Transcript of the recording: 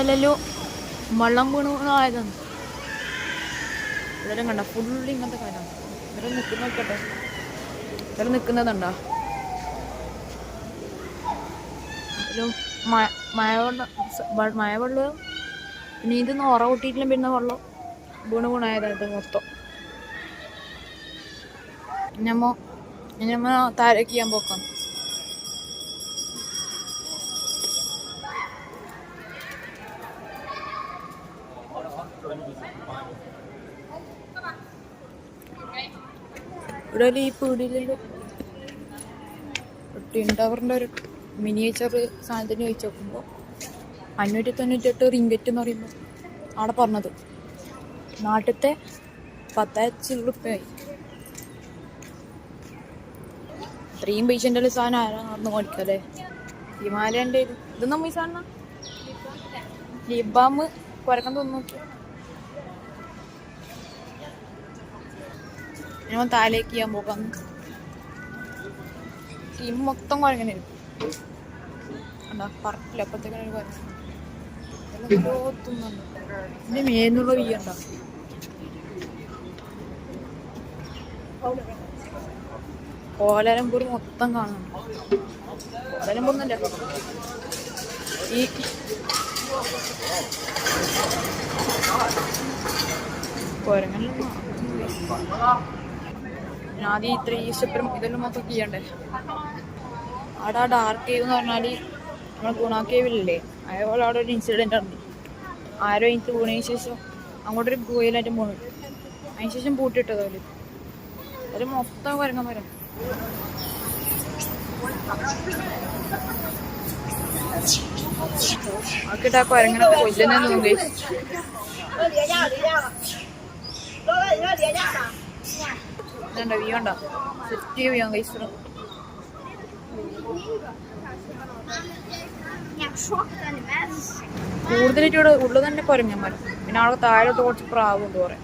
മേലെല്ലാം വെള്ളം വീണായതാണ്. ഇവരെല്ലാം കണ്ട ഫുള്ള് ഇങ്ങനത്തെ കാര്യമാണ്. ഇവരെ നിൽക്കുന്ന നോക്കട്ടെ, ഇവരെ നിൽക്കുന്നതുണ്ടോ? മഴ വെള്ളം പിന്നെ ഇത് നോറ കൂട്ടിയിട്ടില്ല, പിന്നെ വെള്ളം വീണായതായത് മൊത്തം. ഞമ്മ താരക്ക് ചെയ്യാൻ പോക്കാം. ഇവിടെ ഈ പീടിയിലുള്ള ടിൻ ടവറിൻ്റെ ഒരു മിനിയേച്ചർ സാധനത്തിന് ചോദിച്ചു നോക്കുമ്പോൾ 598 റിങ്കറ്റ് എന്ന് പറയുമ്പോൾ അവിടെ പറഞ്ഞത് നാട്ടിലത്തെ 10,000 റുപ്യായി. ഇത്രയും പൈസൻ്റെ സാധനം ആരാ നടന്ന് മേടിക്കല്ലേ? ഹിമാലയൻ്റെ ഇത് നമ്മ ഈ സാധനം ലിപ് ബാം കുരക്കാൻ തോന്നുന്നു. ഞാൻ താലേക്ക് ചെയ്യാൻ പോകാം. ടീം മൊത്തം കുഴങ്ങനെ ഇരിക്കും. പറക്കില്ല അപ്പത്തേക്കാണ് കുഴപ്പം. ഇതിന്റെ മേന്നുള്ള വീയണ്ട. കോലാലംപൂർ മൊത്തം കാണുന്നുണ്ട്. കോലാലംപൂർന്നല്ല ഈ കുരങ്ങനെല്ലാം ആദ്യം ഇത്ര ഈസ്റ്റപ്പുറം ഇതെല്ലാം മൊത്തം ചെയ്യണ്ടേ. അവിടെ ആ ഡാർക്ക് കേവ് എന്ന് പറഞ്ഞാൽ നമ്മൾ ഗുണ കേവിലല്ലേ, അതേപോലെ അവിടെ ഒരു ഇൻസിഡൻറ്റ് ഉണ്ട്. ആരോ എനിക്ക് വീണതിന് ശേഷം അങ്ങോട്ടൊരു ഗോയിലായിട്ട് പോണു. അതിന് ശേഷം പൂട്ടിയിട്ടത് അവര്. അതിൽ മൊത്തം കുരങ്ങൻ വരാം. ആക്കിട്ട് ആ കുരങ്ങനെ കൊല്ലുന്നെന്ന് തോന്നി. ഇതുണ്ടോ വ്യൂ ഉണ്ടോ? സെറ്റ് വ്യൂ ആണ് ഗൈസ്. കൂടുതലായിട്ട് ഇവിടെ ഉള്ളത് തന്നെ കുരങ്ങന്മാർ. പിന്നെ അവിടെ താഴെ കുറച്ച് പ്രാവുണ്ട് കുറെ.